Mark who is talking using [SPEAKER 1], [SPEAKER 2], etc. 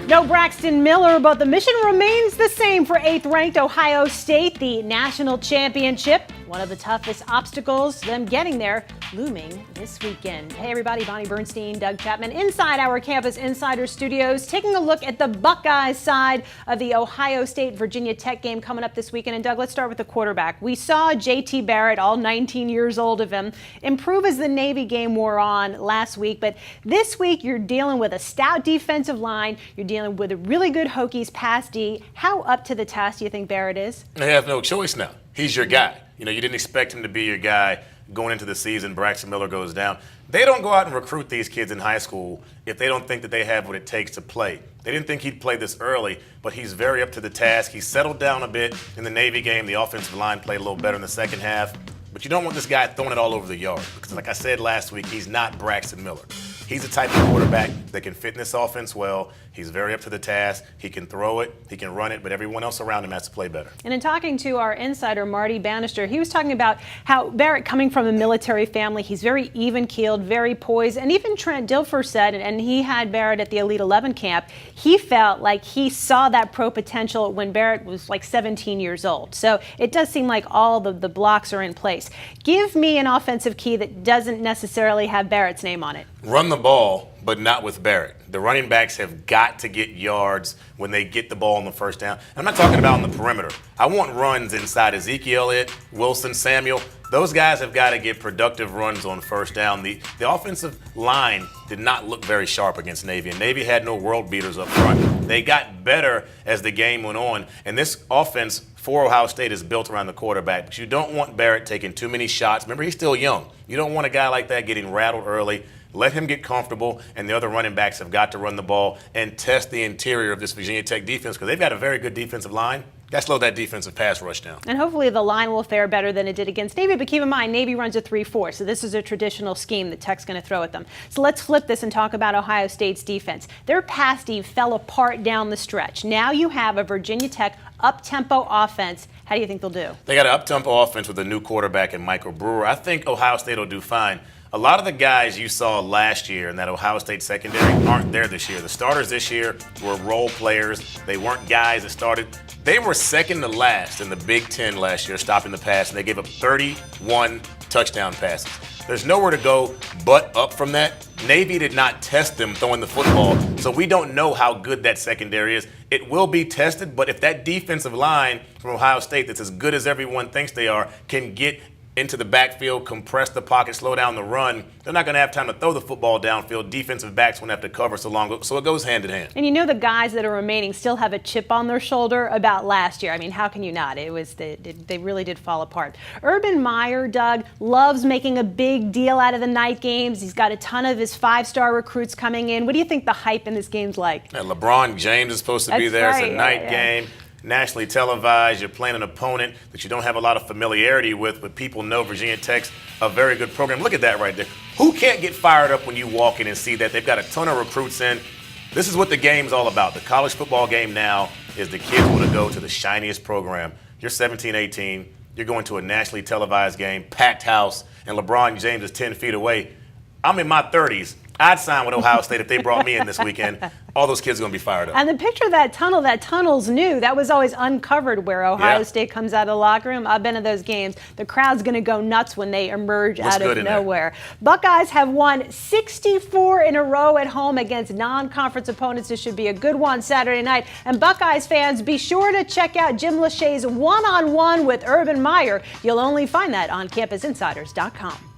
[SPEAKER 1] No Braxton Miller, but the mission remains the same for 8th-ranked Ohio State, the national championship. One of the toughest obstacles, them getting there, looming this weekend. Hey everybody, Bonnie Bernstein, Doug Chapman, inside our Campus Insiders studios, taking a look at the Buckeyes side of the Ohio State-Virginia Tech game coming up this weekend. And Doug, let's start with the quarterback. We saw JT Barrett, all 19 years old of him, improve as the Navy game wore on last week. But this week, you're dealing with a stout defensive line. You're dealing with a really good Hokies pass D. How up to the task do you think Barrett is?
[SPEAKER 2] They have no choice now. He's your guy. You know, you didn't expect him to be your guy going into the season. Braxton Miller goes down. They don't go out and recruit these kids in high school if they don't think that they have what it takes to play. They didn't think he'd play this early, but he's very up to the task. He settled down a bit in the Navy game. The offensive line played a little better in the second half. But you don't want this guy throwing it all over the yard because, like I said last week, he's not Braxton Miller. He's the type of quarterback that can fit in this offense well. He's very up to the task. He can throw it, he can run it, but everyone else around him has to play better. And in talking to our insider, Marty Bannister, he was talking about how Barrett, coming from a military family, he's very even-keeled, very poised, and even Trent Dilfer said, and he had Barrett at the Elite 11 camp, he felt like he saw that pro potential when Barrett was like 17 years old. So it does seem like all the blocks are in place. Give me an offensive key that doesn't necessarily have Barrett's name on it. Run the ball, but not with Barrett. The running backs have got to get yards when they get the ball on the first down. I'm not talking about on the perimeter. I want runs inside Ezekiel Elliott, Wilson, Samuel. Those guys have got to get productive runs on first down. The offensive line did not look very sharp against Navy, and Navy had no world beaters up front. They got better as the game went on, and this offense for Ohio State is built around the quarterback. But you don't want Barrett taking too many shots. Remember, he's still young. You don't want a guy like that getting rattled early. Let him get comfortable, and the other running backs have got to run the ball and test the interior of this Virginia Tech defense because they've got a very good defensive line. Got to slow that defensive pass rush down. And hopefully the line will fare better than it did against Navy. But keep in mind, Navy runs a 3-4, so this is a traditional scheme that Tech's going to throw at them. So let's flip this and talk about Ohio State's defense. Their pass D fell apart down the stretch. Now you have a Virginia Tech up-tempo offense. How do you think they'll do? They got an up-tempo offense with a new quarterback in Michael Brewer. I think Ohio State will do fine. A lot of the guys you saw last year in that Ohio State secondary aren't there this year. The starters this year were role players. They weren't guys that started. They were second to last in the Big Ten last year, stopping the pass, and they gave up 31 touchdown passes. There's nowhere to go but up from that. Navy did not test them throwing the football, so we don't know how good that secondary is. It will be tested, but if that defensive line from Ohio State that's as good as everyone thinks they are can get into the backfield, compress the pocket, slow down the run, they're not going to have time to throw the football downfield. Defensive backs won't have to cover so long, so it goes hand in hand. And you know the guys that are remaining still have a chip on their shoulder about last year. I mean, how can you not? They really did fall apart. Urban Meyer, Doug, loves making a big deal out of the night games. He's got a ton of his 5-star recruits coming in. What do you think the hype in this game's like? And LeBron James is supposed to be there. Right. It's a night game. Nationally televised, you're playing an opponent that you don't have a lot of familiarity with, but people know Virginia Tech's a very good program. Look at that right there. Who can't get fired up when you walk in and see that? They've got a ton of recruits in. This is what the game's all about. The college football game now is the kids want to go to the shiniest program. You're 17, 18. You're going to a nationally televised game, packed house, and LeBron James is 10 feet away. I'm in my 30s. I'd sign with Ohio State if they brought me in this weekend. All those kids are going to be fired up. And the picture of that tunnel's new. That was always uncovered where Ohio State comes out of the locker room. I've been to those games. The crowd's going to go nuts when they emerge out of nowhere. Buckeyes have won 64 in a row at home against non-conference opponents. This should be a good one Saturday night. And Buckeyes fans, be sure to check out Jim Lachey's one-on-one with Urban Meyer. You'll only find that on CampusInsiders.com.